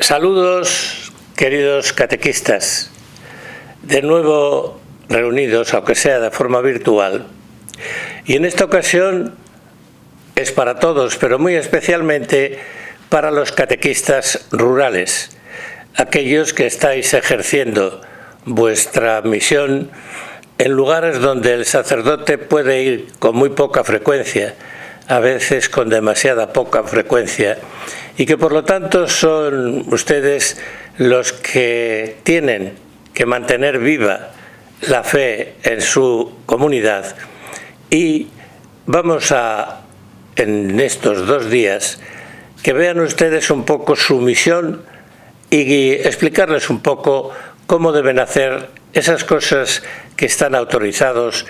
Saludos, queridos catequistas, de nuevo reunidos, aunque sea de forma virtual. Y en esta ocasión es para todos, pero muy especialmente para los catequistas rurales, aquellos que estáis ejerciendo vuestra misión en lugares donde el sacerdote puede ir con muy poca frecuencia, a veces con demasiada poca frecuencia, y que por lo tanto son ustedes los que tienen que mantener viva la fe en su comunidad. Y vamos a, en estos 2 días, que vean ustedes un poco su misión y explicarles un poco cómo deben hacer esas cosas que están autorizados,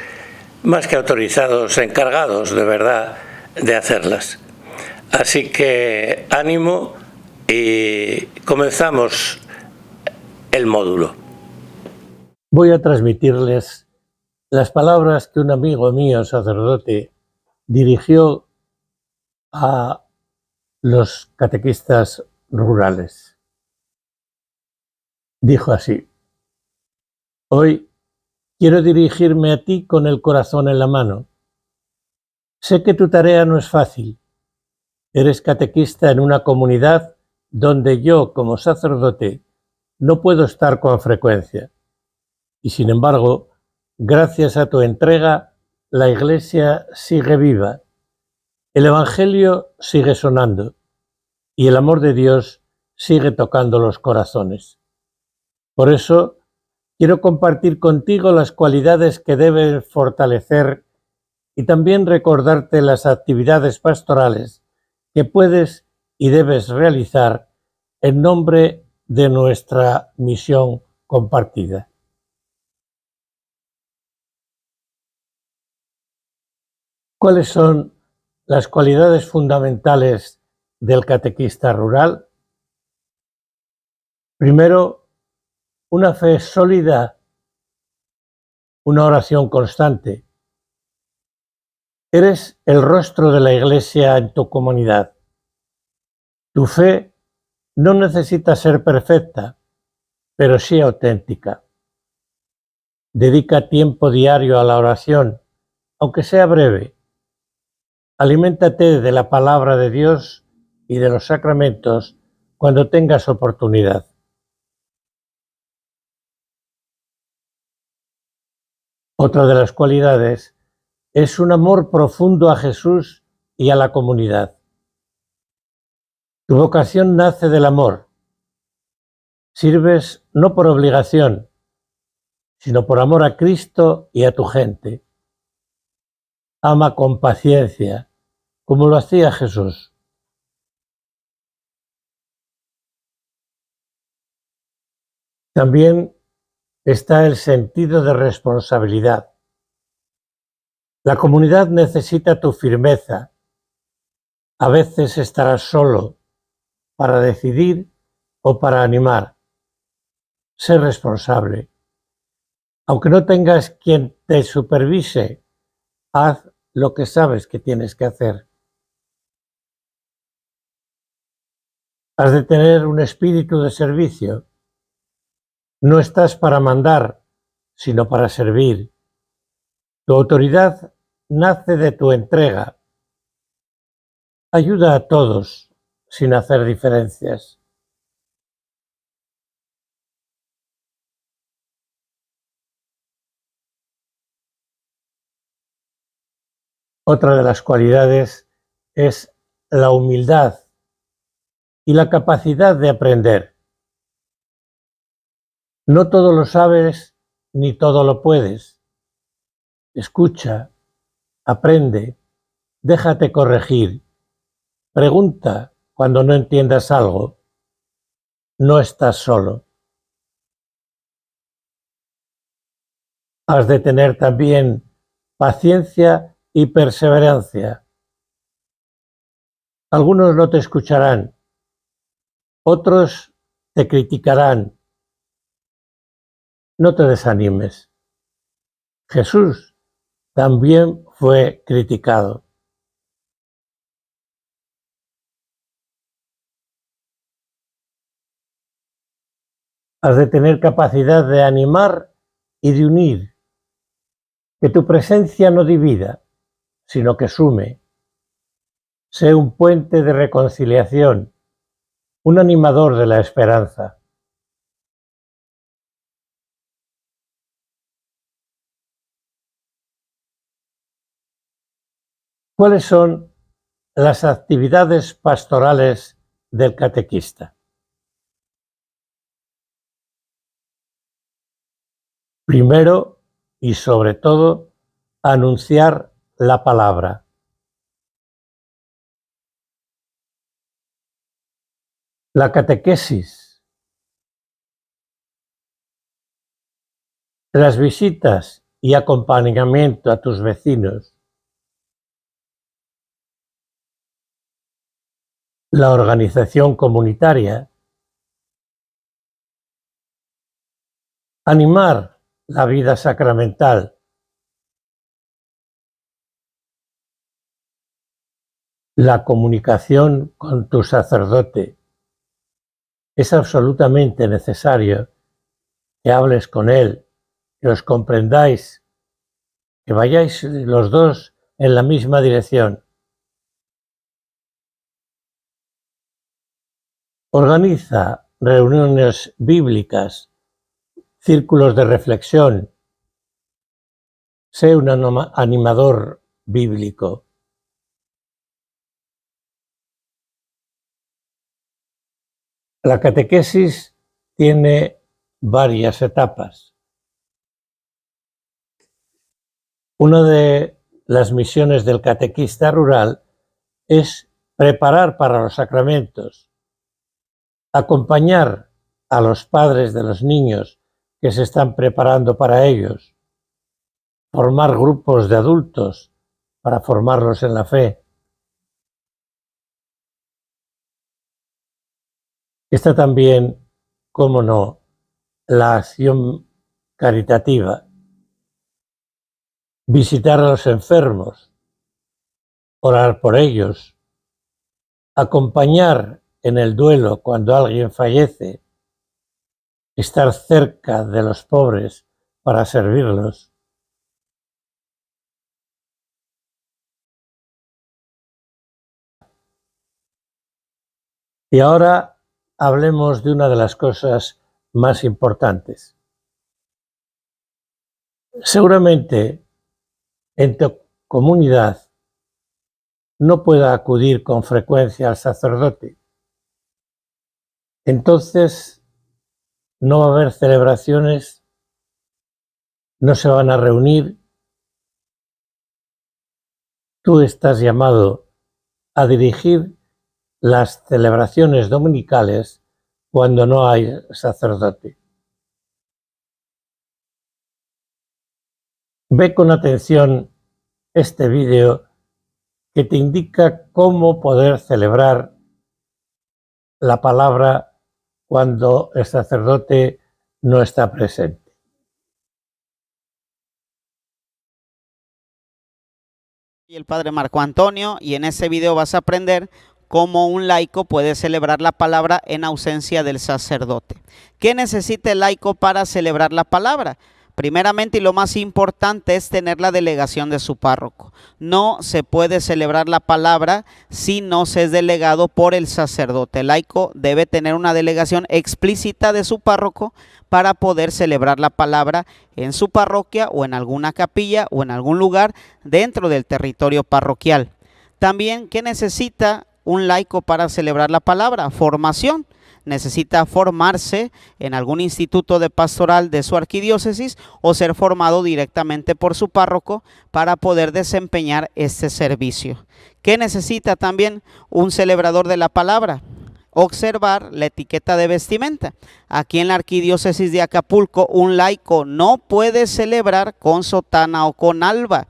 más que autorizados, encargados de verdad de hacerlas. Así que ánimo y comenzamos el módulo. Voy a transmitirles las palabras que un amigo mío, sacerdote, dirigió a los catequistas rurales. Dijo así: hoy quiero dirigirme a ti con el corazón en la mano. Sé que tu tarea no es fácil. Eres catequista en una comunidad donde yo, como sacerdote, no puedo estar con frecuencia. Y sin embargo, gracias a tu entrega, la Iglesia sigue viva, el Evangelio sigue sonando y el amor de Dios sigue tocando los corazones. Por eso, quiero compartir contigo las cualidades que deben fortalecer y también recordarte las actividades pastorales que puedes y debes realizar en nombre de nuestra misión compartida. ¿Cuáles son las cualidades fundamentales del catequista rural? Primero, una fe sólida, una oración constante. Eres el rostro de la Iglesia en tu comunidad. Tu fe no necesita ser perfecta, pero sí auténtica. Dedica tiempo diario a la oración, aunque sea breve. Aliméntate de la palabra de Dios y de los sacramentos cuando tengas oportunidad. Otra de las cualidades es un amor profundo a Jesús y a la comunidad. Tu vocación nace del amor. Sirves no por obligación, sino por amor a Cristo y a tu gente. Ama con paciencia, como lo hacía Jesús. También está el sentido de responsabilidad. La comunidad necesita tu firmeza. A veces estarás solo para decidir o para animar. Sé responsable. Aunque no tengas quien te supervise, haz lo que sabes que tienes que hacer. Has de tener un espíritu de servicio. No estás para mandar, sino para servir. Tu autoridad nace de tu entrega. Ayuda a todos sin hacer diferencias. Otra de las cualidades es la humildad y la capacidad de aprender. No todo lo sabes ni todo lo puedes. Escucha, aprende, déjate corregir. Pregunta cuando no entiendas algo. No estás solo. Has de tener también paciencia y perseverancia. Algunos no te escucharán, otros te criticarán. No te desanimes. Jesús también fue criticado. Has de tener capacidad de animar y de unir, que tu presencia no divida, sino que sume. Sé un puente de reconciliación, un animador de la esperanza. ¿Cuáles son las actividades pastorales del catequista? Primero y sobre todo, anunciar la palabra. La catequesis, las visitas y acompañamiento a tus vecinos, la organización comunitaria, animar la vida sacramental, la comunicación con tu sacerdote. Es absolutamente necesario que hables con él, que os comprendáis, que vayáis los dos en la misma dirección. Organiza reuniones bíblicas, círculos de reflexión. Sé un animador bíblico. La catequesis tiene varias etapas. Una de las misiones del catequista rural es preparar para los sacramentos, acompañar a los padres de los niños que se están preparando para ellos, formar grupos de adultos para formarlos en la fe. Está también, cómo no, la acción caritativa, visitar a los enfermos, orar por ellos, acompañar en el duelo cuando alguien fallece, estar cerca de los pobres para servirlos. Y ahora hablemos de una de las cosas más importantes. Seguramente en tu comunidad no pueda acudir con frecuencia al sacerdote. Entonces no va a haber celebraciones, no se van a reunir. Tú estás llamado a dirigir las celebraciones dominicales cuando no hay sacerdote. Ve con atención este vídeo que te indica cómo poder celebrar la palabra cuando el sacerdote no está presente. Y el padre Marco Antonio, y en ese video vas a aprender cómo un laico puede celebrar la palabra en ausencia del sacerdote. ¿Qué necesita el laico para celebrar la palabra? Primeramente y lo más importante es tener la delegación de su párroco. No se puede celebrar la palabra si no se es delegado por el sacerdote. El laico debe tener una delegación explícita de su párroco para poder celebrar la palabra en su parroquia o en alguna capilla o en algún lugar dentro del territorio parroquial. También, ¿qué necesita un laico para celebrar la palabra? Formación. Necesita formarse en algún instituto de pastoral de su arquidiócesis o ser formado directamente por su párroco para poder desempeñar este servicio. ¿Qué necesita también un celebrador de la palabra? Observar la etiqueta de vestimenta. Aquí en la arquidiócesis de Acapulco, un laico no puede celebrar con sotana o con alba.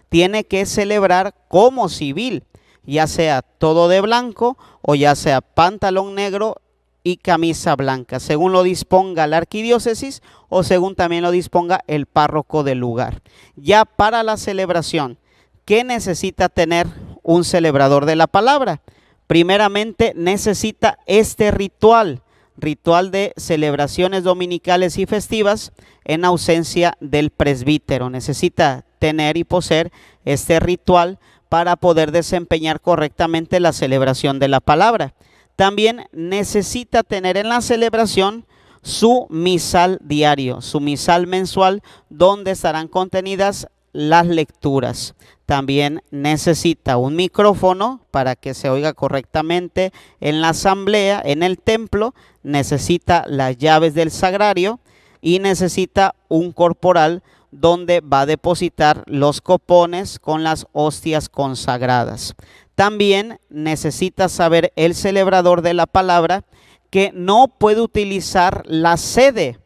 Tiene que celebrar como civil, ya sea todo de blanco o ya sea pantalón negro y camisa blanca, según lo disponga la arquidiócesis o según también lo disponga el párroco del lugar. Ya para la celebración, ¿qué necesita tener un celebrador de la palabra? Primeramente necesita este ritual ritual de celebraciones dominicales y festivas en ausencia del presbítero. Necesita tener y poseer este ritual para poder desempeñar correctamente la celebración de la palabra. También necesita tener en la celebración su misal diario, su misal mensual, donde estarán contenidas las lecturas. También necesita un micrófono para que se oiga correctamente en la asamblea, en el templo. Necesita las llaves del sagrario y necesita un corporal donde va a depositar los copones con las hostias consagradas. También necesita saber el celebrador de la palabra que no puede utilizar la sede.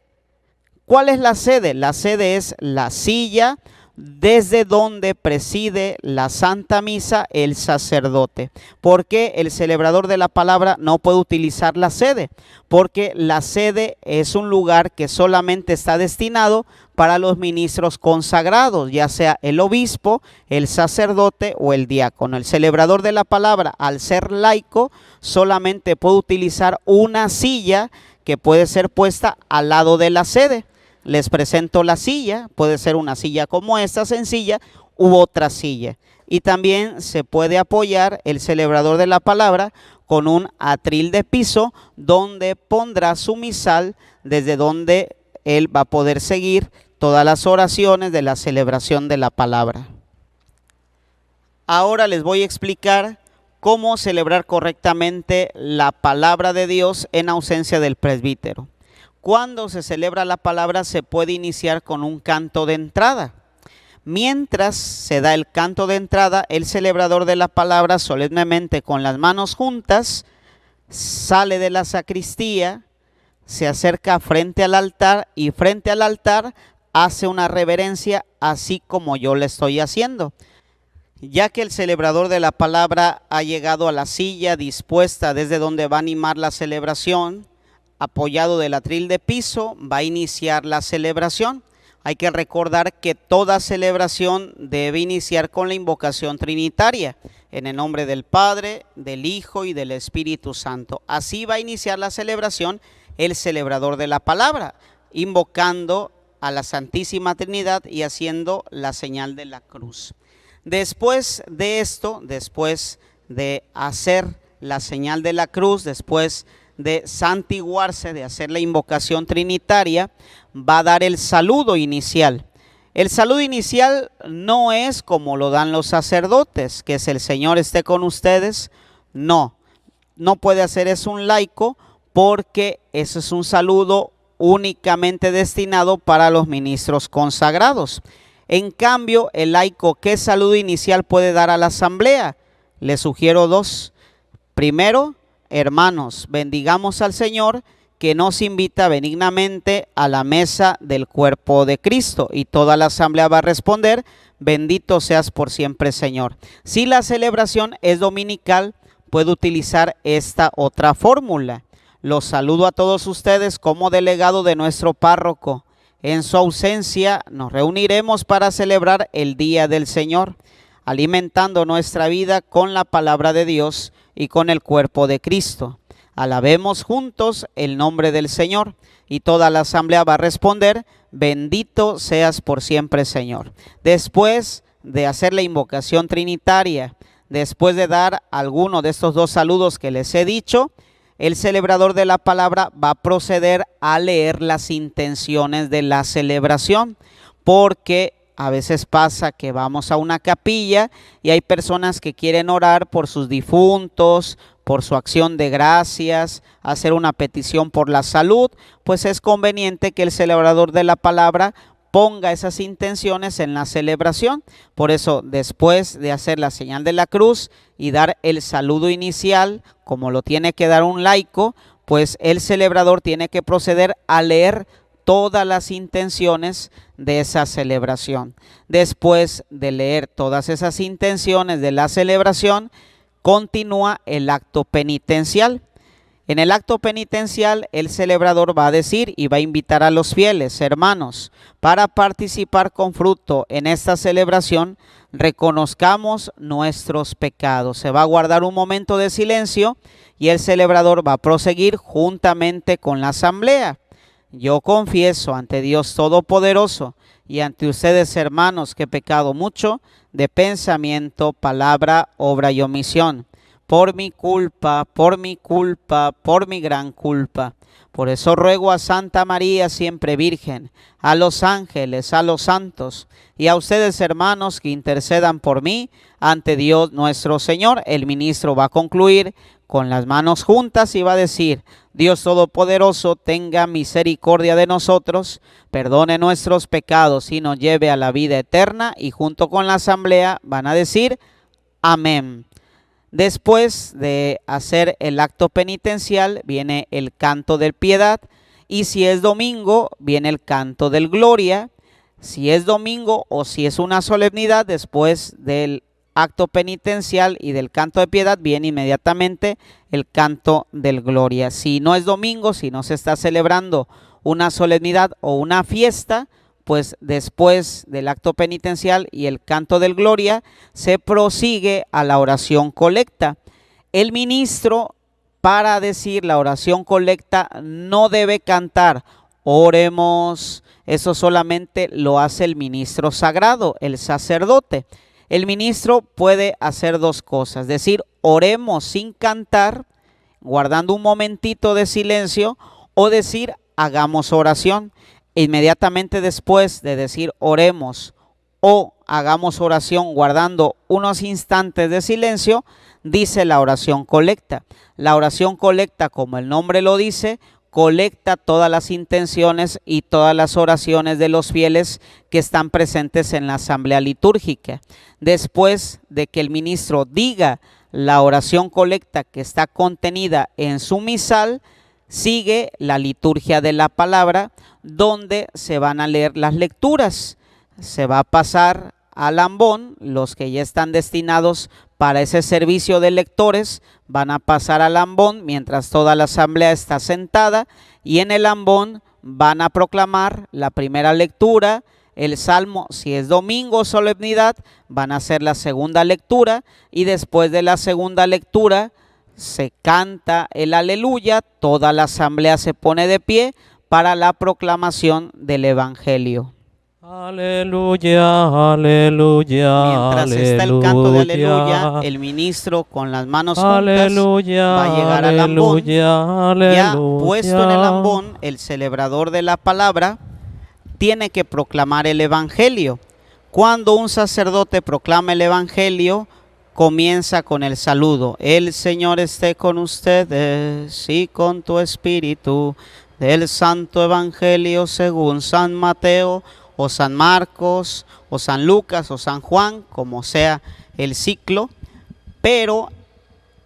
¿Cuál es la sede? La sede es la silla desde donde preside la Santa Misa el sacerdote. ¿Por qué el celebrador de la palabra no puede utilizar la sede? Porque la sede es un lugar que solamente está destinado para los ministros consagrados, ya sea el obispo, el sacerdote o el diácono. El celebrador de la palabra, al ser laico, solamente puede utilizar una silla que puede ser puesta al lado de la sede. Les presento la silla, puede ser una silla como esta sencilla u otra silla. Y también se puede apoyar el celebrador de la palabra con un atril de piso donde pondrá su misal, desde donde él va a poder seguir todas las oraciones de la celebración de la palabra. Ahora les voy a explicar cómo celebrar correctamente la palabra de Dios en ausencia del presbítero. Cuando se celebra la palabra se puede iniciar con un canto de entrada. Mientras se da el canto de entrada, el celebrador de la palabra solemnemente con las manos juntas sale de la sacristía, se acerca frente al altar y frente al altar hace una reverencia así como yo le estoy haciendo. Ya que el celebrador de la palabra ha llegado a la silla dispuesta desde donde va a animar la celebración, apoyado del atril de piso, va a iniciar la celebración. Hay que recordar que toda celebración debe iniciar con la invocación trinitaria, en el nombre del Padre, del Hijo y del Espíritu Santo. Así va a iniciar la celebración el celebrador de la palabra, invocando a la Santísima Trinidad y haciendo la señal de la cruz. Después de esto, después de hacer la señal de la cruz, después de santiguarse, de hacer la invocación trinitaria, va a dar el saludo inicial. El saludo inicial no es como lo dan los sacerdotes, que es el Señor esté con ustedes. No puede hacer eso un laico, porque eso es un saludo únicamente destinado para los ministros consagrados. En cambio, el laico, ¿qué saludo inicial puede dar a la asamblea? Le sugiero dos. Primero, hermanos, bendigamos al Señor que nos invita benignamente a la mesa del cuerpo de Cristo. Y toda la asamblea va a responder, bendito seas por siempre, Señor. Si la celebración es dominical, puede utilizar esta otra fórmula. Los saludo a todos ustedes como delegado de nuestro párroco. En su ausencia nos reuniremos para celebrar el Día del Señor, alimentando nuestra vida con la palabra de Dios y con el cuerpo de Cristo. Alabemos juntos el nombre del Señor, y toda la asamblea va a responder, bendito seas por siempre, Señor. Después de hacer la invocación trinitaria, después de dar alguno de estos dos saludos que les he dicho, el celebrador de la palabra va a proceder a leer las intenciones de la celebración, porque a veces pasa que vamos a una capilla y hay personas que quieren orar por sus difuntos, por su acción de gracias, hacer una petición por la salud. Pues es conveniente que el celebrador de la palabra ponga esas intenciones en la celebración. Por eso, después de hacer la señal de la cruz y dar el saludo inicial, como lo tiene que dar un laico, pues el celebrador tiene que proceder a leer todas las intenciones de esa celebración. Después de leer todas esas intenciones de la celebración, continúa el acto penitencial. En el acto penitencial, el celebrador va a decir y va a invitar a los fieles, hermanos, para participar con fruto en esta celebración, reconozcamos nuestros pecados. Se va a guardar un momento de silencio y el celebrador va a proseguir juntamente con la asamblea. Yo confieso ante Dios Todopoderoso y ante ustedes, hermanos, que he pecado mucho de pensamiento, palabra, obra y omisión. Por mi culpa, por mi culpa, por mi gran culpa. Por eso ruego a Santa María, siempre Virgen, a los ángeles, a los santos, y a ustedes, hermanos, que intercedan por mí ante Dios nuestro Señor. El ministro va a concluir con las manos juntas y va a decir: Dios Todopoderoso, tenga misericordia de nosotros, perdone nuestros pecados y nos lleve a la vida eterna. Y junto con la asamblea van a decir: amén. Después de hacer el acto penitencial viene el canto del piedad, y si es domingo viene el canto del gloria. Si es domingo o si es una solemnidad, después del acto penitencial y del canto de piedad viene inmediatamente el canto del gloria. Si no es domingo, si no se está celebrando una solemnidad o una fiesta, pues después del acto penitencial y el canto del gloria se prosigue a la oración colecta. El ministro, para decir la oración colecta, no debe cantar oremos. Eso solamente lo hace el ministro sagrado, el sacerdote. El ministro puede hacer dos cosas: decir oremos sin cantar, guardando un momentito de silencio, o decir hagamos oración. Inmediatamente después de decir oremos o hagamos oración guardando unos instantes de silencio, dice la oración colecta. La oración colecta, como el nombre lo dice, colecta todas las intenciones y todas las oraciones de los fieles que están presentes en la asamblea litúrgica. Después de que el ministro diga la oración colecta que está contenida en su misal, sigue la liturgia de la palabra, donde se van a leer las lecturas. Se va a pasar al ambón, los que ya están destinados para ese servicio de lectores van a pasar al ambón mientras toda la asamblea está sentada, y en el ambón van a proclamar la primera lectura, el salmo. Si es domingo o solemnidad, van a hacer la segunda lectura, y después de la segunda lectura se canta el aleluya. Toda la asamblea se pone de pie para la proclamación del evangelio. Aleluya, aleluya. Mientras está el canto de aleluya, el ministro con las manos juntas aleluya, va a llegar al ambón. aleluya, Ya aleluya. puesto en el ambón, el celebrador de la palabra tiene que proclamar el evangelio. Cuando un sacerdote proclama el evangelio, comienza con el saludo: el Señor esté con ustedes y con tu espíritu. Del santo evangelio según San Mateo, o San Marcos, o San Lucas, o San Juan, como sea el ciclo. Pero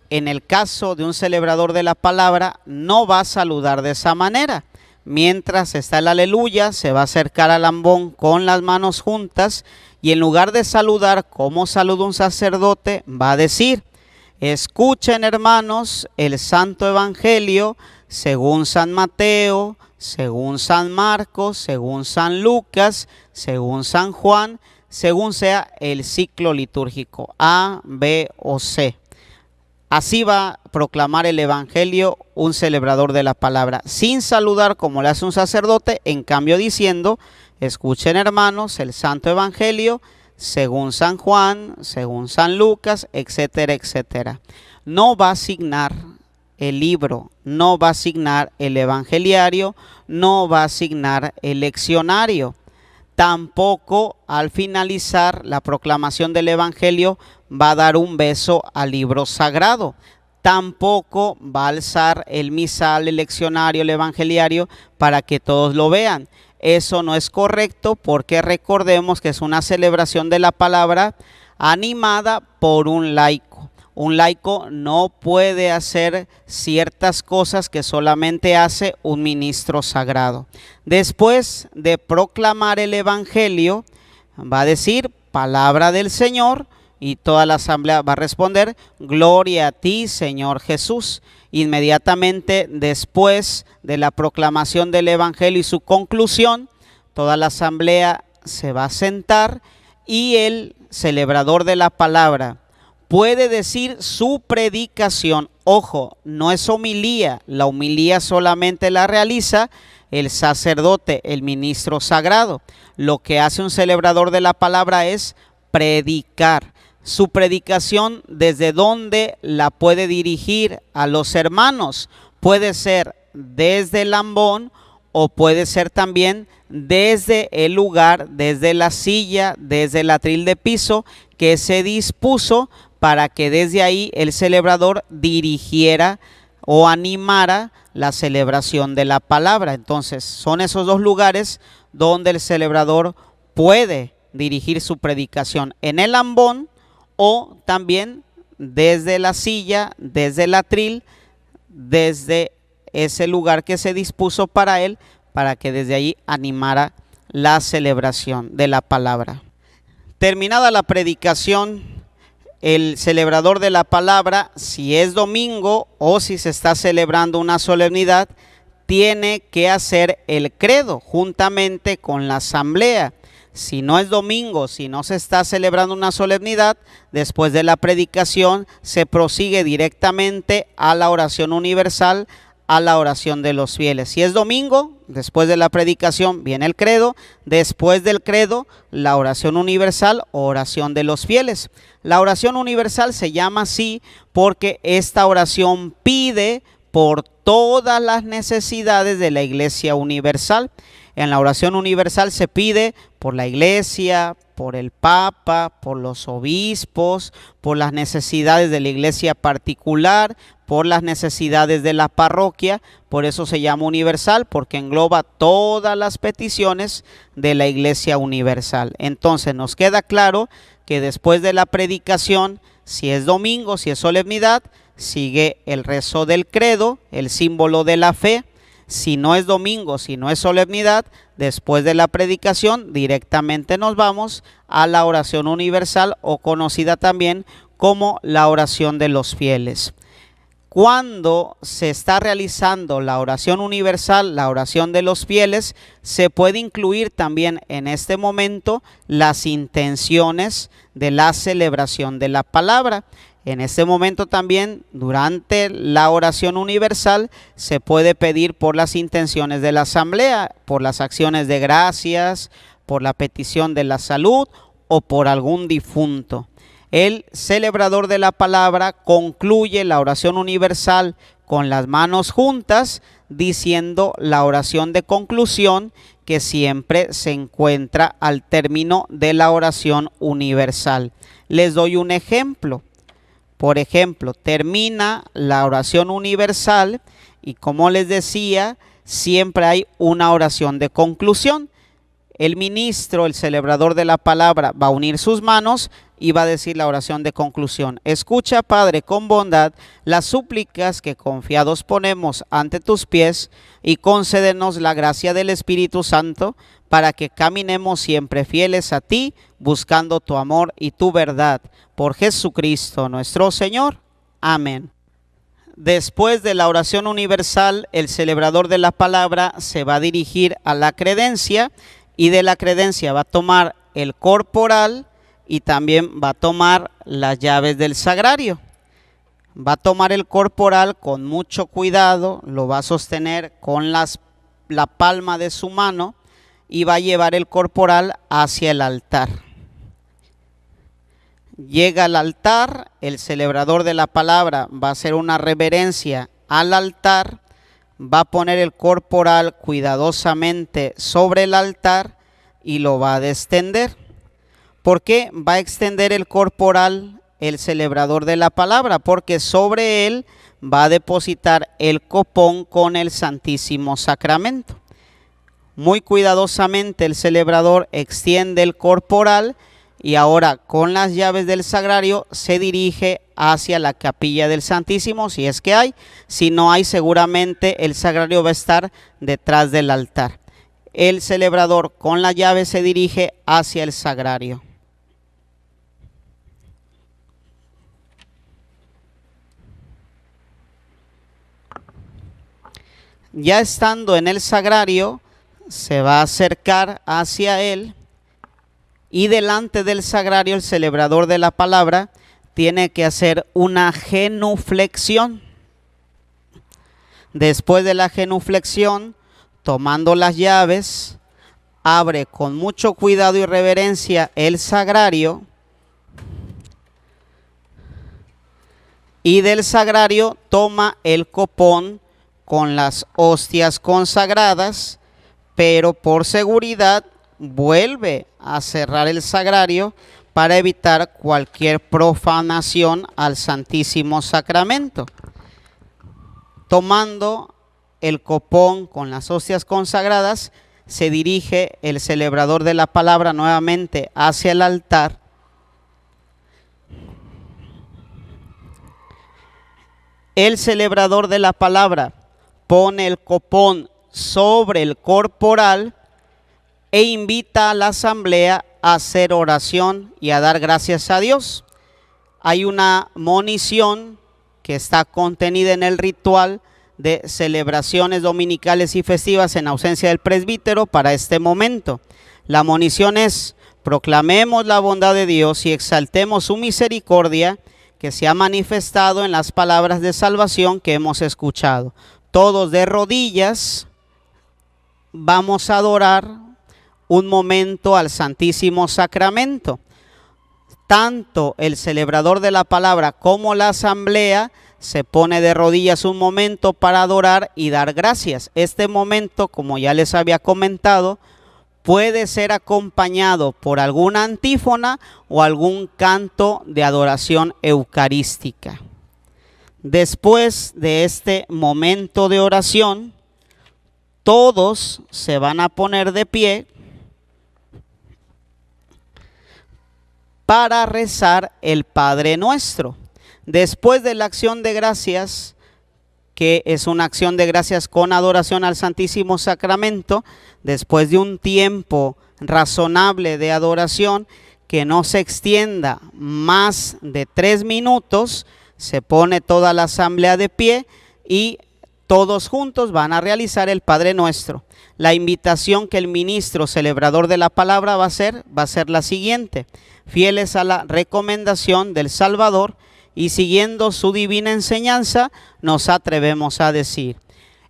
en el caso de un celebrador de la palabra, no va a saludar de esa manera. Mientras está el aleluya, se va a acercar al ambón con las manos juntas, y en lugar de saludar como saluda un sacerdote, va a decir: escuchen, hermanos, el santo evangelio según San Mateo, según San Marcos, según San Lucas, según San Juan, según sea el ciclo litúrgico, A, B o C. Así va a proclamar el evangelio un celebrador de la palabra, sin saludar como le hace un sacerdote, en cambio diciendo: escuchen, hermanos, el santo evangelio según San Juan, según San Lucas, etcétera, etcétera. No va a asignar el libro, no va a asignar el evangeliario, no va a asignar el leccionario. Tampoco al finalizar la proclamación del evangelio va a dar un beso al libro sagrado. Tampoco va a alzar el misal, el leccionario, el evangeliario para que todos lo vean. Eso no es correcto, porque recordemos que es una celebración de la palabra animada por un laico. Un laico no puede hacer ciertas cosas que solamente hace un ministro sagrado. Después de proclamar el evangelio, va a decir palabra del Señor, Y toda la asamblea va a responder, gloria a ti, Señor Jesús. Inmediatamente después de la proclamación del evangelio y su conclusión, toda la asamblea se va a sentar y el celebrador de la palabra puede decir su predicación. Ojo, no es homilía, la homilía solamente la realiza el sacerdote, el ministro sagrado. Lo que hace un celebrador de la palabra es predicar. Su predicación, ¿desde dónde la puede dirigir a los hermanos? Puede ser desde el ambón o puede ser también desde el lugar, desde la silla, desde el atril de piso que se dispuso para que desde ahí el celebrador dirigiera o animara la celebración de la palabra. Entonces, son esos dos lugares donde el celebrador puede dirigir su predicación, en el ambón o también desde la silla, desde el atril, desde ese lugar que se dispuso para él, para que desde ahí animara la celebración de la palabra. Terminada la predicación, el celebrador de la palabra, si es domingo o si se está celebrando una solemnidad, tiene que hacer el credo juntamente con la asamblea. Si no es domingo, si no se está celebrando una solemnidad, después de la predicación se prosigue directamente a la oración universal, a la oración de los fieles. Si es domingo, después de la predicación viene el credo, después del credo la oración universal o oración de los fieles. La oración universal se llama así porque esta oración pide por todas las necesidades de la Iglesia universal. En la oración universal se pide por la Iglesia, por el Papa, por los obispos, por las necesidades de la Iglesia particular, por las necesidades de la parroquia. Por eso se llama universal, porque engloba todas las peticiones de la Iglesia universal. Entonces nos queda claro que después de la predicación, si es domingo, si es solemnidad, sigue el rezo del credo, el símbolo de la fe. Si no es domingo, si no es solemnidad, después de la predicación directamente nos vamos a la oración universal, o conocida también como la oración de los fieles. Cuando se está realizando la oración universal, la oración de los fieles, se puede incluir también en este momento las intenciones de la celebración de la palabra. En este momento también, durante la oración universal, se puede pedir por las intenciones de la asamblea, por las acciones de gracias, por la petición de la salud o por algún difunto. El celebrador de la palabra concluye la oración universal con las manos juntas, diciendo la oración de conclusión que siempre se encuentra al término de la oración universal. Les doy un ejemplo. Por ejemplo, termina la oración universal y, como les decía, siempre hay una oración de conclusión. El ministro, el celebrador de la palabra, va a unir sus manos y va a decir la oración de conclusión. Escucha, Padre, con bondad las súplicas que confiados ponemos ante tus pies, y concédenos la gracia del Espíritu Santo para que caminemos siempre fieles a ti, buscando tu amor y tu verdad. Por Jesucristo nuestro Señor. Amén. Después de la oración universal, el celebrador de la palabra se va a dirigir a la credencia, y de la credencia va a tomar el corporal y también va a tomar las llaves del sagrario. Va a tomar el corporal con mucho cuidado, lo va a sostener con la palma de su mano y va a llevar el corporal hacia el altar. Llega al altar, el celebrador de la palabra va a hacer una reverencia al altar, va a poner el corporal cuidadosamente sobre el altar y lo va a extender. ¿Por qué va a extender el corporal el celebrador de la palabra? Porque sobre él va a depositar el copón con el Santísimo Sacramento. Muy cuidadosamente el celebrador extiende el corporal y ahora con las llaves del sagrario se dirige hacia la capilla del Santísimo, si es que hay. Si no hay, seguramente el sagrario va a estar detrás del altar. El celebrador con la llave se dirige hacia el sagrario. Ya estando en el sagrario, se va a acercar hacia él y delante del sagrario el celebrador de la palabra tiene que hacer una genuflexión. Después de la genuflexión, tomando las llaves, abre con mucho cuidado y reverencia el sagrario y del sagrario toma el copón con las hostias consagradas, pero por seguridad vuelve a cerrar el sagrario para evitar cualquier profanación al Santísimo Sacramento. Tomando el copón con las hostias consagradas, se dirige el celebrador de la palabra nuevamente hacia el altar. El celebrador de la palabra pone el copón sobre el corporal e invita a la asamblea a hacer oración y a dar gracias a Dios. Hay una monición que está contenida en el ritual de celebraciones dominicales y festivas en ausencia del presbítero para este momento. La monición es: proclamemos la bondad de Dios y exaltemos su misericordia que se ha manifestado en las palabras de salvación que hemos escuchado. Todos de rodillas vamos a adorar un momento al Santísimo Sacramento. Tanto el celebrador de la palabra como la asamblea se pone de rodillas un momento para adorar y dar gracias. Este momento, como ya les había comentado, puede ser acompañado por alguna antífona o algún canto de adoración eucarística. Después de este momento de oración, todos se van a poner de pie para rezar el Padre Nuestro. Después de la acción de gracias, que es una acción de gracias con adoración al Santísimo Sacramento, después de un tiempo razonable de adoración que no se extienda más de 3 minutos, se pone toda la asamblea de pie y todos juntos van a realizar el Padre Nuestro. La invitación que el ministro celebrador de la palabra va a ser la siguiente: fieles a la recomendación del Salvador y siguiendo su divina enseñanza, nos atrevemos a decir: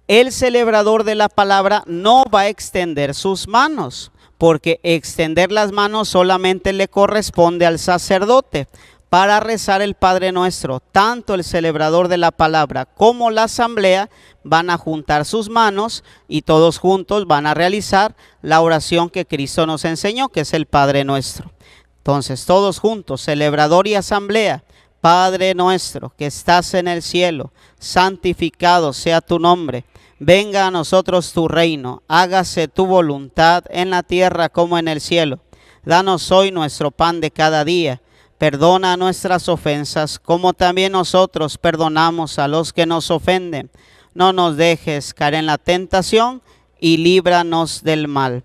el celebrador de la palabra no va a extender sus manos, porque extender las manos solamente le corresponde al sacerdote. Para rezar el Padre Nuestro, tanto el celebrador de la palabra como la asamblea van a juntar sus manos y todos juntos van a realizar la oración que Cristo nos enseñó, que es el Padre Nuestro. Entonces, todos juntos, celebrador y asamblea: Padre nuestro que estás en el cielo, santificado sea tu nombre. Venga a nosotros tu reino, hágase tu voluntad en la tierra como en el cielo. Danos hoy nuestro pan de cada día. Perdona nuestras ofensas, como también nosotros perdonamos a los que nos ofenden. No nos dejes caer en la tentación y líbranos del mal.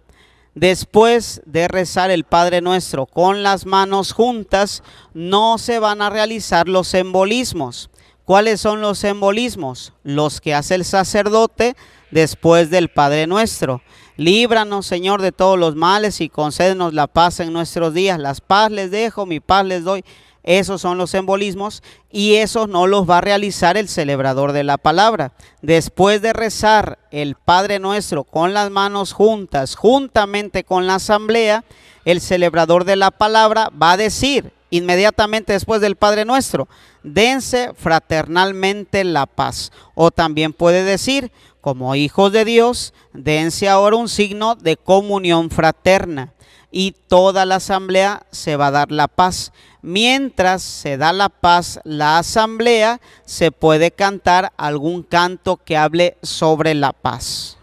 Después de rezar el Padre Nuestro con las manos juntas, no se van a realizar los embolismos. ¿Cuáles son los embolismos? Los que hace el sacerdote después del Padre Nuestro. Líbranos, Señor, de todos los males y concédenos la paz en nuestros días. Las paz les dejo, mi paz les doy. Esos son los embolismos y esos no los va a realizar el celebrador de la palabra. Después de rezar el Padre Nuestro con las manos juntas, juntamente con la asamblea, el celebrador de la palabra va a decir inmediatamente después del Padre Nuestro: dense fraternalmente la paz. O también puede decir: como hijos de Dios, dense ahora un signo de comunión fraterna. Y toda la asamblea se va a dar la paz. Mientras se da la paz la asamblea, se puede cantar algún canto que hable sobre la paz.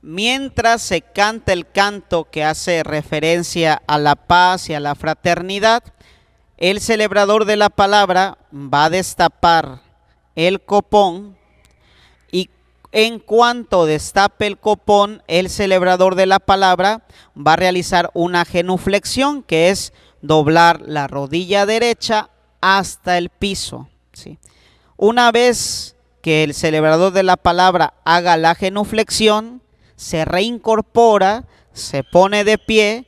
Mientras se canta el canto que hace referencia a la paz y a la fraternidad, el celebrador de la palabra va a destapar el copón y en cuanto destape el copón, el celebrador de la palabra va a realizar una genuflexión, que es doblar la rodilla derecha hasta el piso, ¿sí? Una vez que el celebrador de la palabra haga la genuflexión, se reincorpora, se pone de pie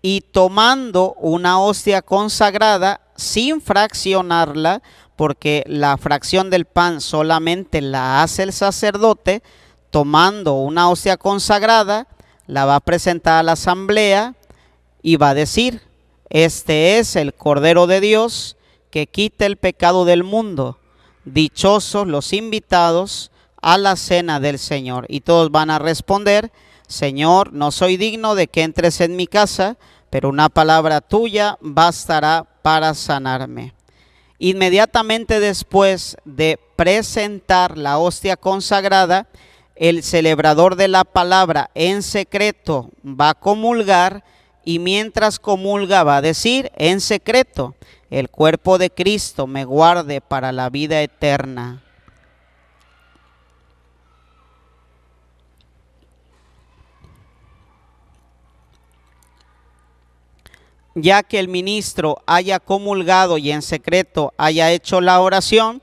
y tomando una hostia consagrada sin fraccionarla, porque la fracción del pan solamente la hace el sacerdote, tomando una hostia consagrada, la va a presentar a la asamblea y va a decir: este es el Cordero de Dios que quita el pecado del mundo. Dichosos los invitados a la cena del Señor. Y todos van a responder: Señor, no soy digno de que entres en mi casa, pero una palabra tuya bastará para sanarme. Inmediatamente después de presentar la hostia consagrada, el celebrador de la palabra en secreto va a comulgar, y mientras comulga va a decir en secreto: el cuerpo de Cristo me guarde para la vida eterna. Ya que el ministro haya comulgado y en secreto haya hecho la oración,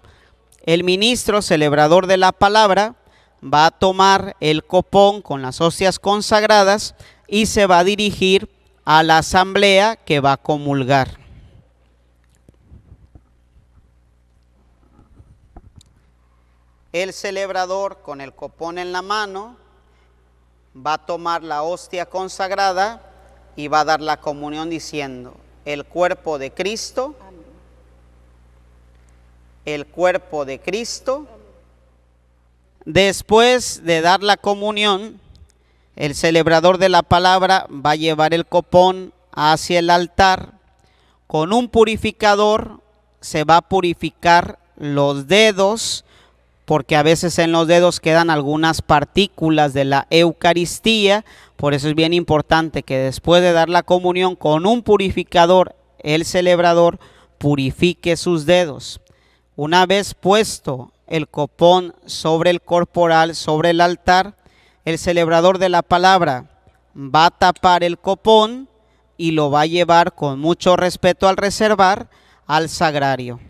el ministro celebrador de la palabra va a tomar el copón con las hostias consagradas y se va a dirigir a la asamblea que va a comulgar. El celebrador, con el copón en la mano, va a tomar la hostia consagrada y va a dar la comunión diciendo: el cuerpo de Cristo, el cuerpo de Cristo. Después de dar la comunión, el celebrador de la palabra va a llevar el copón hacia el altar. Con un purificador se va a purificar los dedos, porque a veces en los dedos quedan algunas partículas de la Eucaristía. Por eso es bien importante que después de dar la comunión con un purificador, el celebrador purifique sus dedos. Una vez puesto el copón sobre el corporal, sobre el altar, el celebrador de la palabra va a tapar el copón y lo va a llevar con mucho respeto al reservar al sagrario.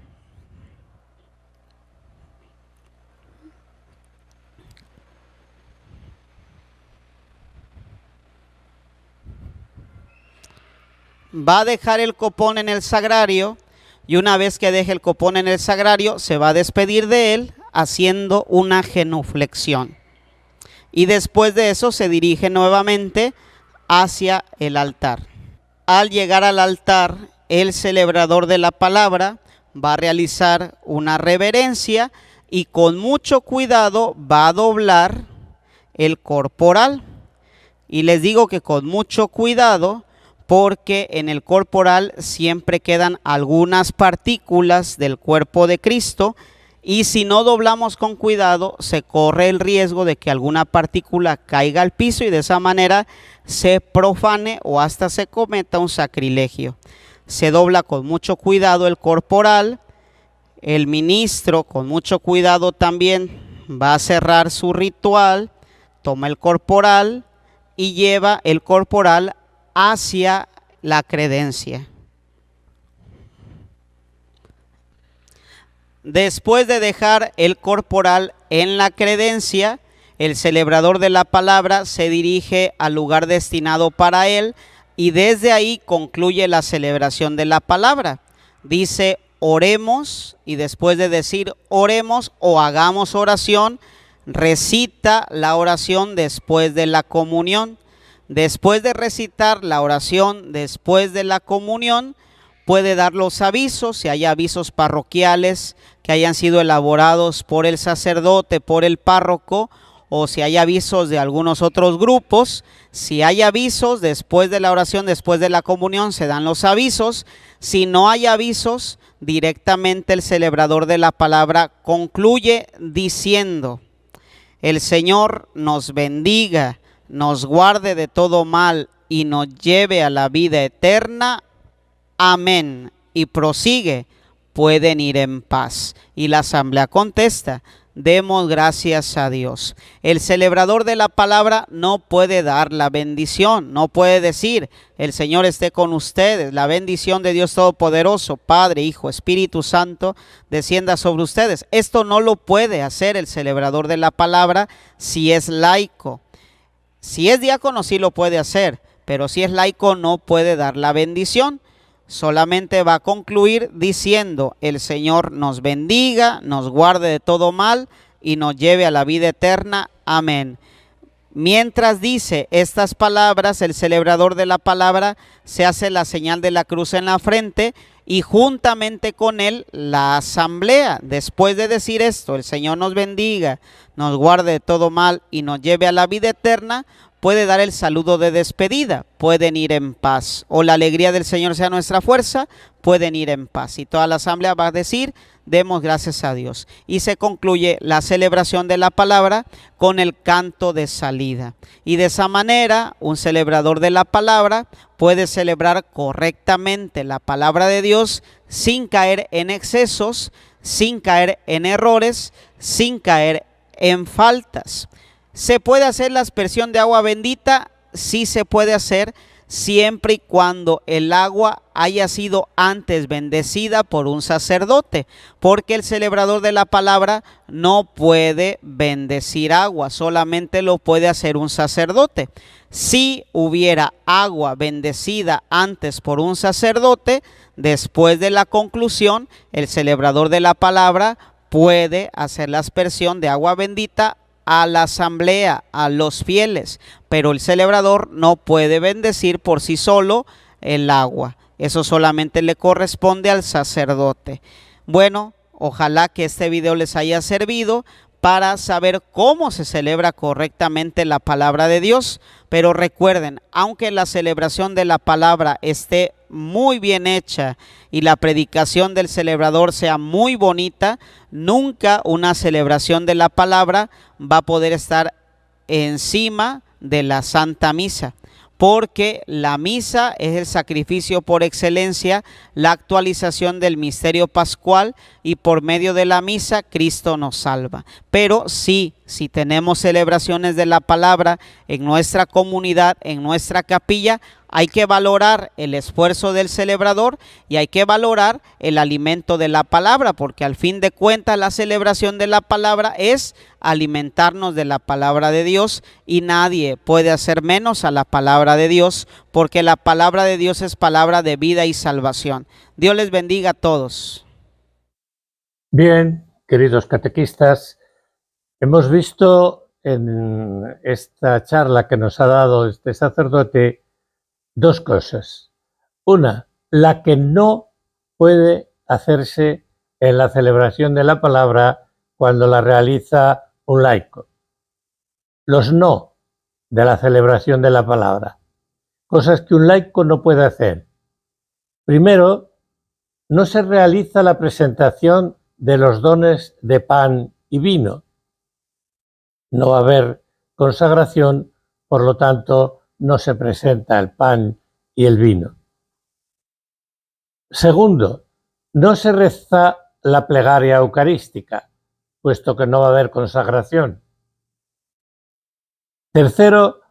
Va a dejar el copón en el sagrario, y una vez que deje el copón en el sagrario se va a despedir de él haciendo una genuflexión, y después de eso se dirige nuevamente hacia el altar. Al llegar al altar, el celebrador de la palabra va a realizar una reverencia y con mucho cuidado va a doblar el corporal. Y les digo que con mucho cuidado, porque en el corporal siempre quedan algunas partículas del cuerpo de Cristo, y si no doblamos con cuidado se corre el riesgo de que alguna partícula caiga al piso y de esa manera se profane o hasta se cometa un sacrilegio. Se dobla con mucho cuidado el corporal. El ministro con mucho cuidado también va a cerrar su ritual, toma el corporal y lleva el corporal hacia la credencia. Después de dejar el corporal en la credencia, el celebrador de la palabra se dirige al lugar destinado para él y desde ahí concluye la celebración de la palabra. Dice: oremos, y después de decir oremos o hagamos oración, recita la oración después de la comunión. Después de recitar la oración después de la comunión, puede dar los avisos, si hay avisos parroquiales que hayan sido elaborados por el sacerdote, por el párroco, o si hay avisos de algunos otros grupos. Si hay avisos después de la oración, después de la comunión, se dan los avisos. Si no hay avisos, directamente el celebrador de la palabra concluye diciendo: el Señor nos bendiga, nos guarde de todo mal y nos lleve a la vida eterna. Amén. Y prosigue: pueden ir en paz. Y la asamblea contesta: demos gracias a Dios. El celebrador de la palabra no puede dar la bendición, no puede decir: el Señor esté con ustedes, la bendición de Dios Todopoderoso, Padre, Hijo, Espíritu Santo, descienda sobre ustedes. Esto no lo puede hacer el celebrador de la palabra si es laico. Si es diácono sí lo puede hacer, pero si es laico no puede dar la bendición. Solamente va a concluir diciendo: el Señor nos bendiga, nos guarde de todo mal y nos lleve a la vida eterna. Amén. Mientras dice estas palabras, el celebrador de la palabra se hace la señal de la cruz en la frente y juntamente con él la asamblea. Después de decir esto: el Señor nos bendiga, nos guarde de todo mal y nos lleve a la vida eterna, puede dar el saludo de despedida: pueden ir en paz, o la alegría del Señor sea nuestra fuerza, pueden ir en paz. Y toda la asamblea va a decir: demos gracias a Dios. Y se concluye la celebración de la palabra con el canto de salida. Y de esa manera, un celebrador de la palabra puede celebrar correctamente la palabra de Dios sin caer en excesos, sin caer en errores, sin caer en faltas. ¿Se puede hacer la aspersión de agua bendita? Sí se puede hacer, siempre y cuando el agua haya sido antes bendecida por un sacerdote, porque el celebrador de la palabra no puede bendecir agua, solamente lo puede hacer un sacerdote. Si hubiera agua bendecida antes por un sacerdote, después de la conclusión, el celebrador de la palabra puede hacer la aspersión de agua bendita a la asamblea, a los fieles, pero el celebrador no puede bendecir por sí solo el agua. Eso solamente le corresponde al sacerdote. Bueno, ojalá que este video les haya servido para saber cómo se celebra correctamente la palabra de Dios. Pero recuerden, aunque la celebración de la palabra esté muy bien hecha y la predicación del celebrador sea muy bonita, nunca una celebración de la palabra va a poder estar encima de la Santa Misa, porque la misa es el sacrificio por excelencia, la actualización del misterio pascual, y por medio de la misa Cristo nos salva. Pero sí, si tenemos celebraciones de la palabra en nuestra comunidad, en nuestra capilla, hay que valorar el esfuerzo del celebrador y hay que valorar el alimento de la palabra, porque al fin de cuentas la celebración de la palabra es alimentarnos de la palabra de Dios, y nadie puede hacer menos a la palabra de Dios, porque la palabra de Dios es palabra de vida y salvación. Dios les bendiga a todos. Bien, queridos catequistas, hemos visto en esta charla que nos ha dado este sacerdote dos cosas. Una, la que no puede hacerse en la celebración de la palabra cuando la realiza un laico. Los no de la celebración de la palabra. Cosas que un laico no puede hacer. Primero, no se realiza la presentación de los dones de pan y vino. No va a haber consagración, por lo tanto, no se presenta el pan y el vino. Segundo, no se reza la plegaria eucarística, puesto que no va a haber consagración. Tercero,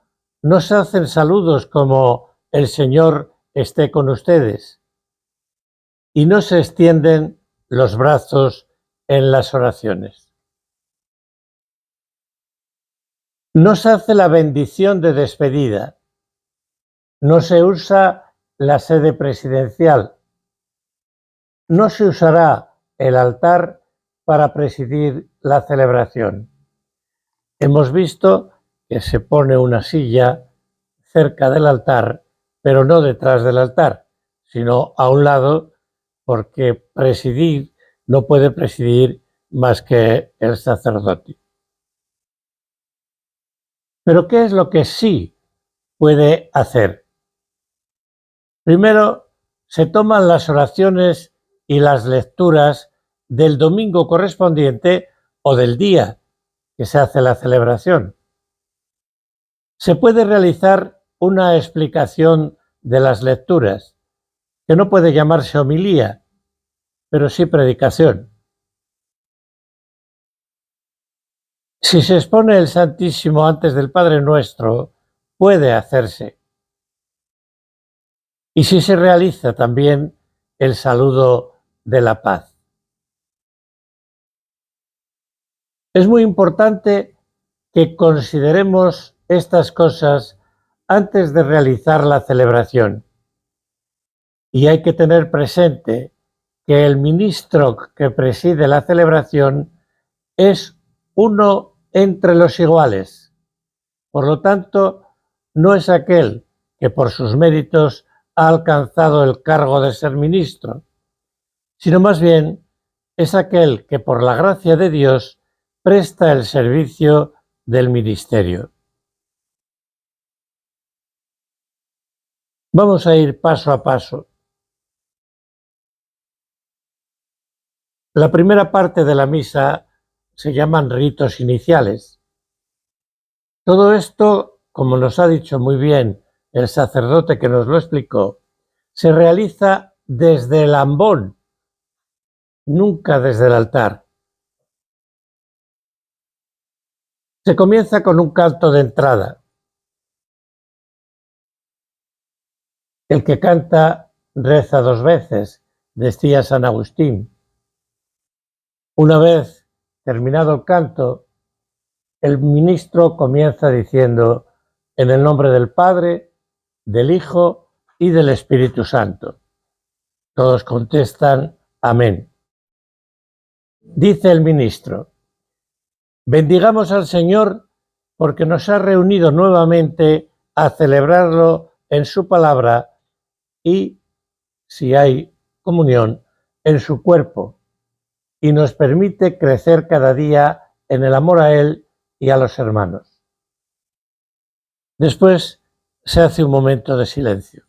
no se hacen saludos como el Señor esté con ustedes, y no se extienden los brazos en las oraciones. No se hace la bendición de despedida. No se usa la sede presidencial. No se usará el altar para presidir la celebración. Hemos visto que se pone una silla cerca del altar, pero no detrás del altar, sino a un lado, porque presidir no puede presidir más que el sacerdote. Pero ¿qué es lo que sí puede hacer? Primero, se toman las oraciones y las lecturas del domingo correspondiente o del día que se hace la celebración. Se puede realizar una explicación de las lecturas, que no puede llamarse homilía, pero sí predicación. Si se expone el Santísimo antes del Padre Nuestro, puede hacerse. Y si se realiza también el saludo de la paz. Es muy importante que consideremos estas cosas antes de realizar la celebración. Y hay que tener presente que el ministro que preside la celebración es uno entre los iguales. Por lo tanto, no es aquel que por sus méritos ha alcanzado el cargo de ser ministro, sino más bien es aquel que por la gracia de Dios presta el servicio del ministerio. Vamos a ir paso a paso. La primera parte de la misa se llaman ritos iniciales. Todo esto, como nos ha dicho muy bien el sacerdote que nos lo explicó, se realiza desde el ambón, nunca desde el altar. Se comienza con un canto de entrada. El que canta reza 2 veces, decía San Agustín. Una vez terminado el canto, el ministro comienza diciendo: en el nombre del Padre, del Hijo y del Espíritu Santo. Todos contestan amén. Dice el ministro: bendigamos al Señor porque nos ha reunido nuevamente a celebrarlo en su palabra y, si hay comunión, en su cuerpo, y nos permite crecer cada día en el amor a Él y a los hermanos. Después se hace un momento de silencio.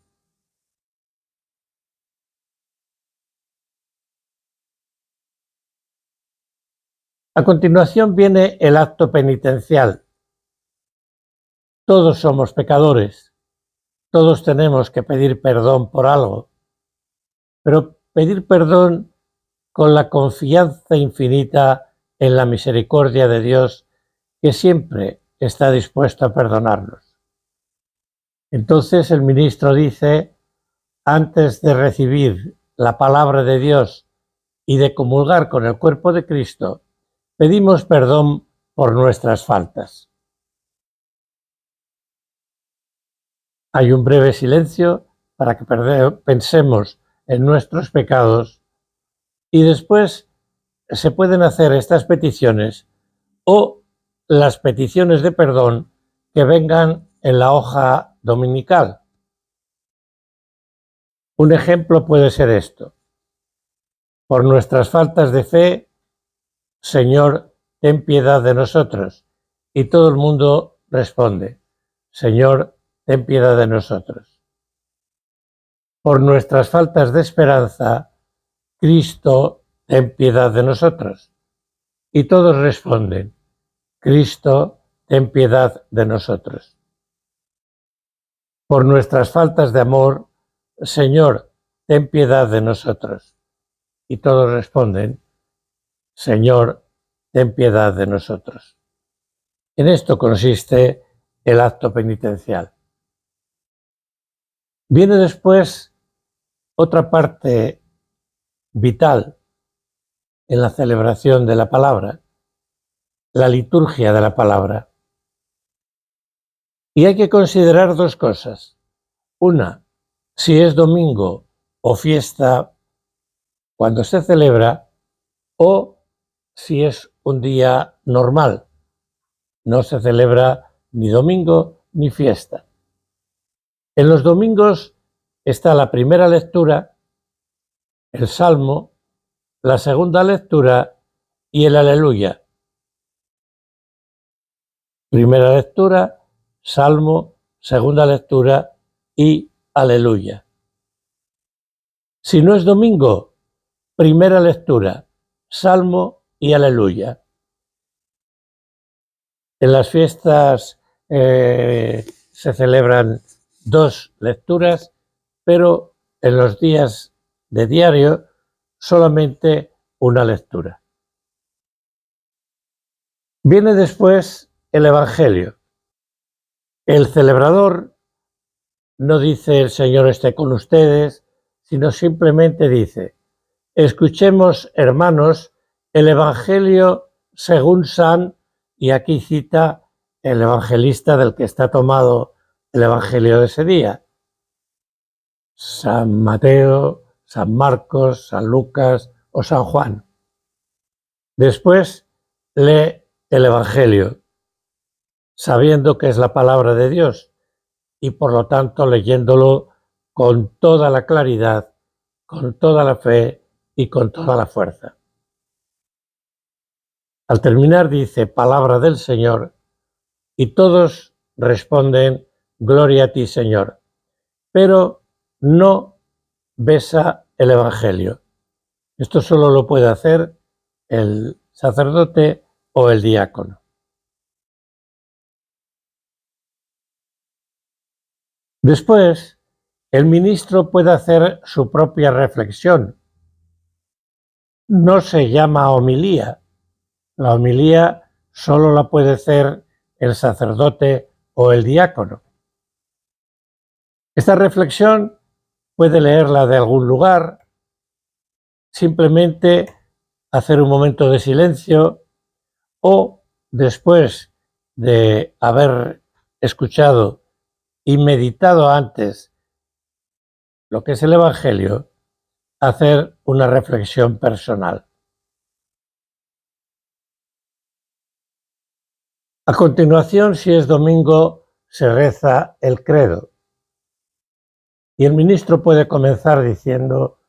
A continuación viene el acto penitencial. Todos somos pecadores, todos tenemos que pedir perdón por algo, pero pedir perdón con la confianza infinita en la misericordia de Dios, que siempre está dispuesto a perdonarnos. Entonces el ministro dice: antes de recibir la palabra de Dios y de comulgar con el cuerpo de Cristo, pedimos perdón por nuestras faltas. Hay un breve silencio para que pensemos en nuestros pecados y después se pueden hacer estas peticiones o las peticiones de perdón que vengan en la hoja dominical. Un ejemplo puede ser esto: por nuestras faltas de fe, Señor, ten piedad de nosotros. Y todo el mundo responde: Señor, ten piedad de nosotros. Por nuestras faltas de esperanza, Cristo, ten piedad de nosotros. Y todos responden: Cristo, ten piedad de nosotros. Por nuestras faltas de amor, Señor, ten piedad de nosotros. Y todos responden: Señor, ten piedad de nosotros. En esto consiste el acto penitencial. Viene después otra parte vital en la celebración de la palabra, la liturgia de la palabra. Y hay que considerar 2 cosas. Una, si es domingo o fiesta cuando se celebra, o si es un día normal. No se celebra ni domingo ni fiesta. En los domingos está la primera lectura, el Salmo, la segunda lectura y el Aleluya. Primera lectura, Salmo, segunda lectura y Aleluya. Si no es domingo, primera lectura, Salmo y Aleluya. En las fiestas se celebran 2 lecturas, pero en los días de diario solamente una lectura. Viene después el Evangelio. El celebrador no dice el Señor esté con ustedes, sino simplemente dice: escuchemos, hermanos, el Evangelio según San, y aquí cita el evangelista del que está tomado el Evangelio de ese día: San Mateo, San Marcos, San Lucas o San Juan. Después lee el Evangelio, sabiendo que es la palabra de Dios y por lo tanto leyéndolo con toda la claridad, con toda la fe y con toda la fuerza. Al terminar dice: palabra del Señor, y todos responden: gloria a ti, Señor. Pero no besa el Evangelio. Esto solo lo puede hacer el sacerdote o el diácono. Después, el ministro puede hacer su propia reflexión. No se llama homilía. La homilía solo la puede hacer el sacerdote o el diácono. Esta reflexión puede leerla de algún lugar, simplemente hacer un momento de silencio o, después de haber escuchado y meditado antes lo que es el Evangelio, hacer una reflexión personal. A continuación, si es domingo, se reza el credo. Y el ministro puede comenzar diciendo: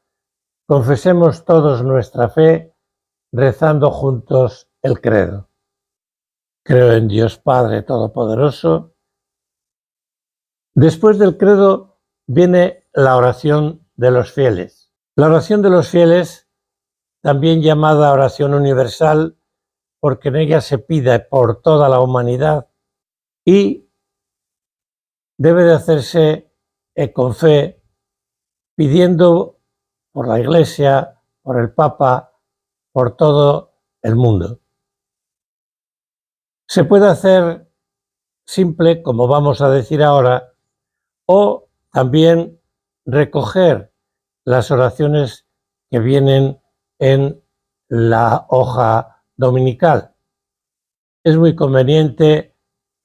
confesemos todos nuestra fe rezando juntos el credo. Creo en Dios Padre Todopoderoso. Después del credo viene la oración de los fieles. La oración de los fieles, también llamada oración universal, porque en ella se pide por toda la humanidad y debe de hacerse con fe, pidiendo por la Iglesia, por el Papa, por todo el mundo. Se puede hacer simple, como vamos a decir ahora, o también recoger las oraciones que vienen en la hoja dominical. Es muy conveniente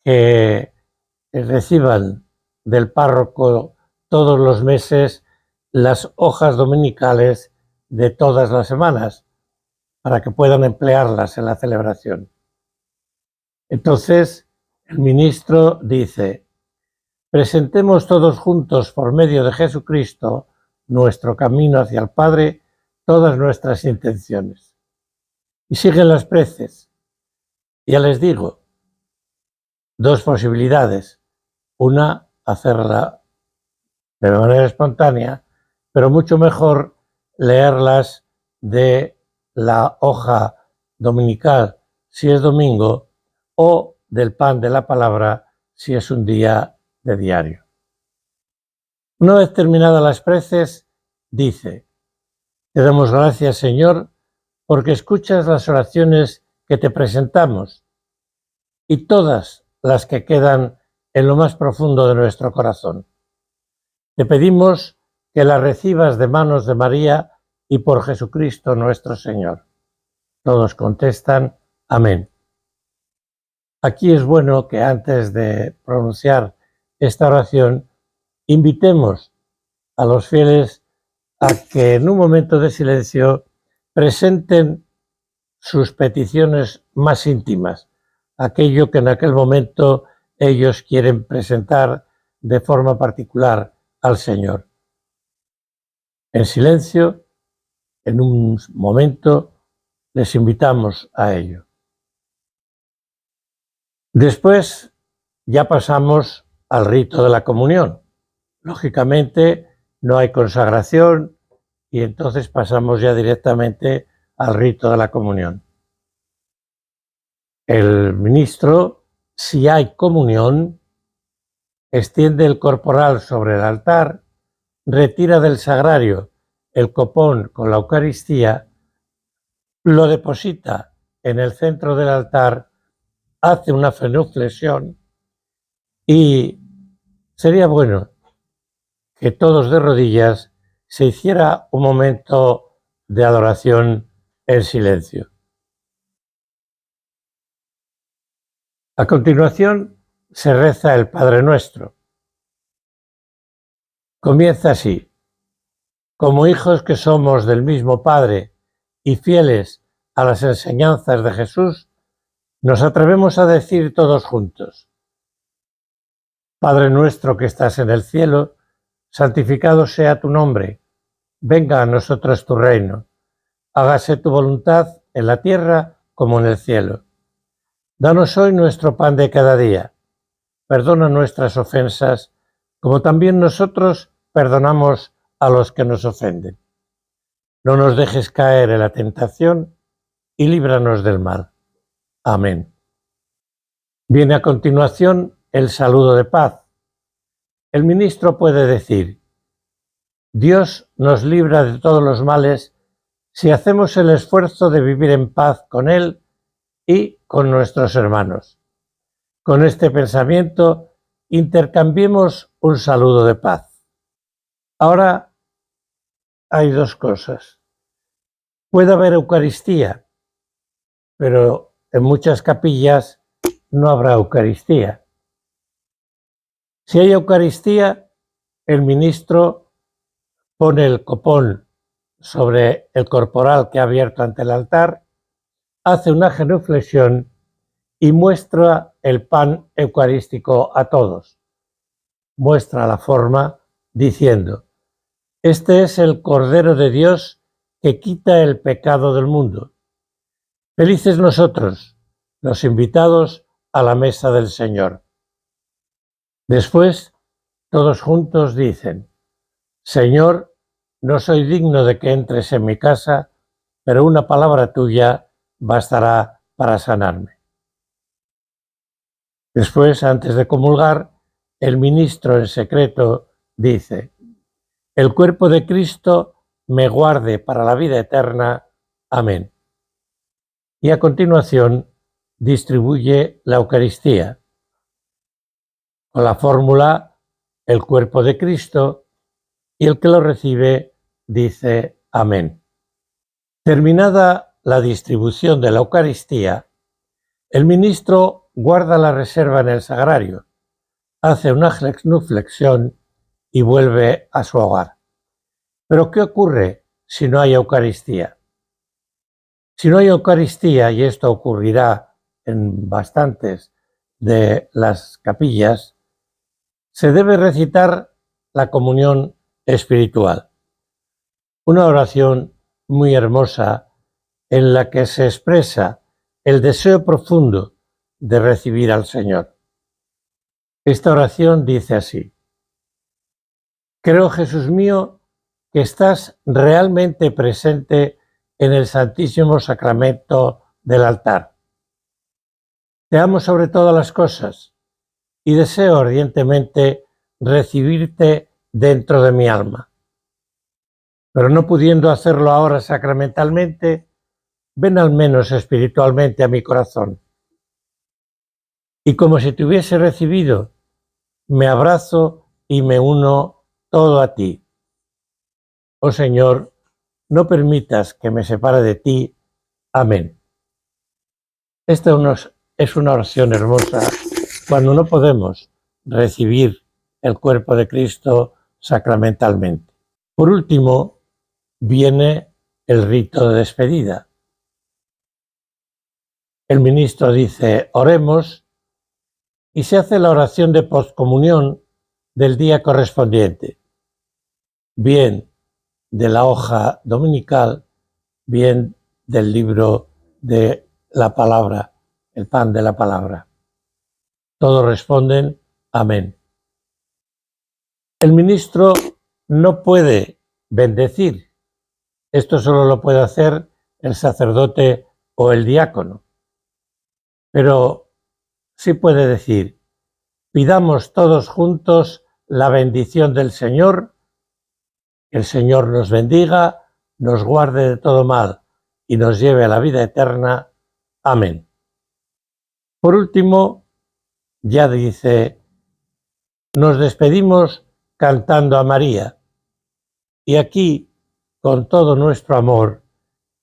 que reciban del párroco todos los meses las hojas dominicales de todas las semanas para que puedan emplearlas en la celebración. Entonces, el ministro dice: presentemos todos juntos, por medio de Jesucristo, nuestro camino hacia el Padre, todas nuestras intenciones. Y siguen las preces. Ya les digo, dos posibilidades. Una, hacerla de manera espontánea, pero mucho mejor leerlas de la hoja dominical si es domingo, o del pan de la palabra si es un día de diario. Una vez terminadas las preces, dice: te damos gracias, Señor, porque escuchas las oraciones que te presentamos y todas las que quedan en lo más profundo de nuestro corazón. Te pedimos que las recibas de manos de María y por Jesucristo nuestro Señor. Todos contestan: amén. Aquí es bueno que antes de pronunciar esta oración invitemos a los fieles a que en un momento de silencio presenten sus peticiones más íntimas, aquello que en aquel momento ellos quieren presentar de forma particular al Señor. En silencio, en un momento, les invitamos a ello. Después ya pasamos al rito de la comunión. Lógicamente no hay consagración y entonces pasamos ya directamente al rito de la comunión. El ministro, si hay comunión, extiende el corporal sobre el altar, retira del sagrario el copón con la Eucaristía, lo deposita en el centro del altar, hace una genuflexión y sería bueno que todos de rodillas se hiciera un momento de adoración en silencio. A continuación se reza el Padre Nuestro. Comienza así: como hijos que somos del mismo Padre y fieles a las enseñanzas de Jesús, nos atrevemos a decir todos juntos: Padre nuestro que estás en el cielo, santificado sea tu nombre, venga a nosotros tu reino, hágase tu voluntad en la tierra como en el cielo. Danos hoy nuestro pan de cada día, perdona nuestras ofensas, como también nosotros perdonamos a los que nos ofenden. No nos dejes caer en la tentación y líbranos del mal. Amén. Viene a continuación el saludo de paz. El ministro puede decir: Dios nos libra de todos los males si hacemos el esfuerzo de vivir en paz con Él y con nuestros hermanos. Con este pensamiento, intercambiemos un saludo de paz. Ahora hay dos cosas. Puede haber Eucaristía, pero en muchas capillas no habrá Eucaristía. Si hay Eucaristía, el ministro pone el copón sobre el corporal que ha abierto ante el altar, hace una genuflexión y muestra el pan eucarístico a todos. Muestra la forma diciendo: este es el Cordero de Dios que quita el pecado del mundo. Felices nosotros, los invitados a la mesa del Señor. Después, todos juntos dicen: Señor, no soy digno de que entres en mi casa, pero una palabra tuya bastará para sanarme. Después, antes de comulgar, el ministro en secreto dice: el cuerpo de Cristo me guarde para la vida eterna. Amén. Y a continuación distribuye la Eucaristía con la fórmula: el cuerpo de Cristo, y el que lo recibe dice amén. Terminada la distribución de la Eucaristía, el ministro guarda la reserva en el sagrario, hace una genuflexión y vuelve a su hogar. ¿Pero qué ocurre si no hay Eucaristía? Si no hay Eucaristía, y esto ocurrirá en bastantes de las capillas, se debe recitar la comunión espiritual, una oración muy hermosa en la que se expresa el deseo profundo de recibir al Señor. Esta oración dice así: creo, Jesús mío, que estás realmente presente en el Santísimo Sacramento del altar. Te amo sobre todas las cosas y deseo ardientemente recibirte dentro de mi alma. Pero no pudiendo hacerlo ahora sacramentalmente, ven al menos espiritualmente a mi corazón. Y como si te hubiese recibido, me abrazo y me uno todo a ti. Oh Señor, no permitas que me separe de ti. Amén. Esta es una oración hermosa cuando no podemos recibir el cuerpo de Cristo sacramentalmente. Por último, viene el rito de despedida. El ministro dice: oremos, y se hace la oración de postcomunión del día correspondiente, bien de la hoja dominical, bien del libro de la palabra, el pan de la palabra. Todos responden amén. El ministro no puede bendecir. Esto solo lo puede hacer el sacerdote o el diácono. Pero sí puede decir: pidamos todos juntos la bendición del Señor Que el Señor nos bendiga, nos guarde de todo mal y nos lleve a la vida eterna. Amén. Por último, ya dice, nos despedimos cantando a María. Y aquí, con todo nuestro amor,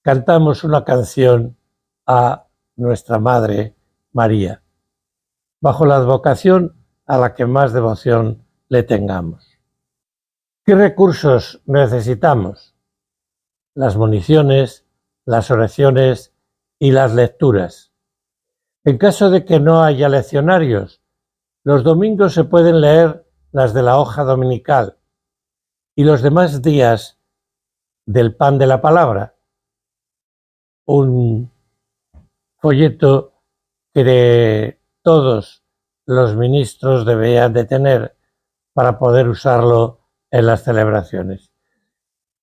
cantamos una canción a nuestra Madre María, bajo la advocación a la que más devoción le tengamos. ¿Qué recursos necesitamos? Las municiones, las oraciones y las lecturas. En caso de que no haya leccionarios, los domingos se pueden leer las de la hoja dominical y los demás días del pan de la palabra, un folleto que todos los ministros deberían de tener para poder usarlo en las celebraciones.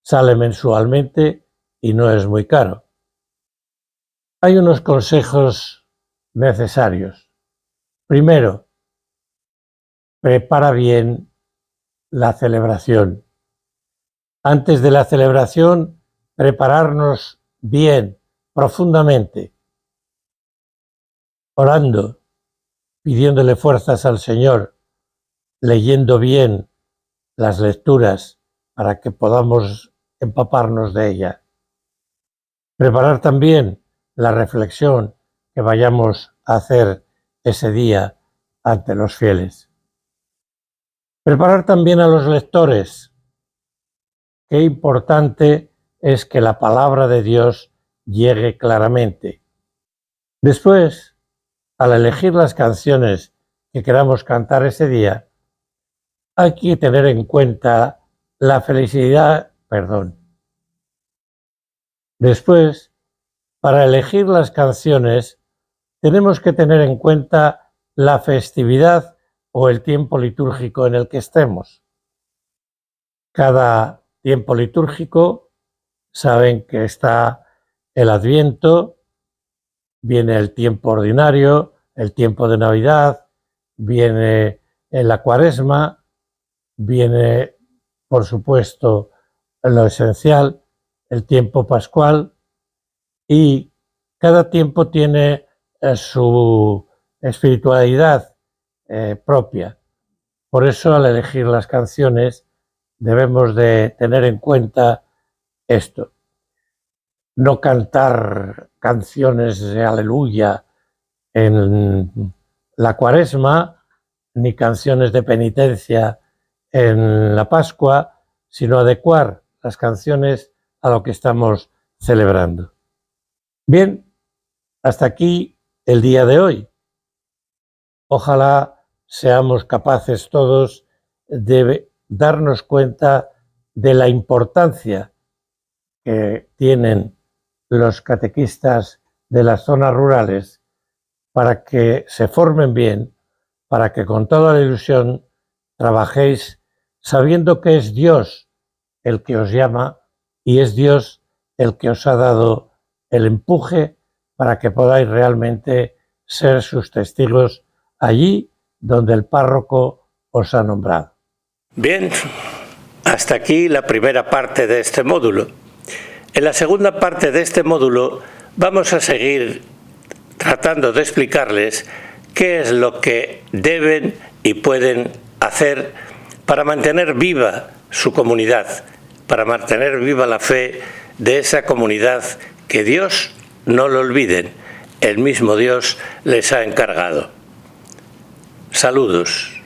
Sale mensualmente y no es muy caro. Hay unos consejos necesarios. Primero, prepara bien la celebración. Antes de la celebración, prepararnos bien, profundamente, orando, pidiéndole fuerzas al Señor, leyendo bien las lecturas para que podamos empaparnos de ella. Preparar también la reflexión que vayamos a hacer ese día ante los fieles. Preparar también a los lectores. Qué importante es que la palabra de Dios llegue claramente. Después, al elegir las canciones que queramos cantar ese día, hay que tener en cuenta la felicidad, Después, para elegir las canciones, tenemos que tener en cuenta la festividad o el tiempo litúrgico en el que estemos. Cada tiempo litúrgico, saben que está el Adviento, viene el tiempo ordinario, el tiempo de Navidad, viene la Cuaresma, viene, por supuesto, lo esencial, el tiempo pascual, y cada tiempo tiene su espiritualidad propia. Por eso, al elegir las canciones, debemos de tener en cuenta esto. No cantar canciones de aleluya en la Cuaresma, ni canciones de penitencia en la Pascua, sino adecuar las canciones a lo que estamos celebrando. Bien, hasta aquí el día de hoy. Ojalá seamos capaces todos de darnos cuenta de la importancia que tienen los catequistas de las zonas rurales para que se formen bien, para que con toda la ilusión trabajéis sabiendo que es Dios el que os llama y es Dios el que os ha dado el empuje para que podáis realmente ser sus testigos allí donde el párroco os ha nombrado. Bien, hasta aquí la primera parte de este módulo. En la segunda parte de este módulo vamos a seguir tratando de explicarles qué es lo que deben y pueden hacer para mantener viva su comunidad, para mantener viva la fe de esa comunidad que Dios, no lo olviden, el mismo Dios les ha encargado. Saludos.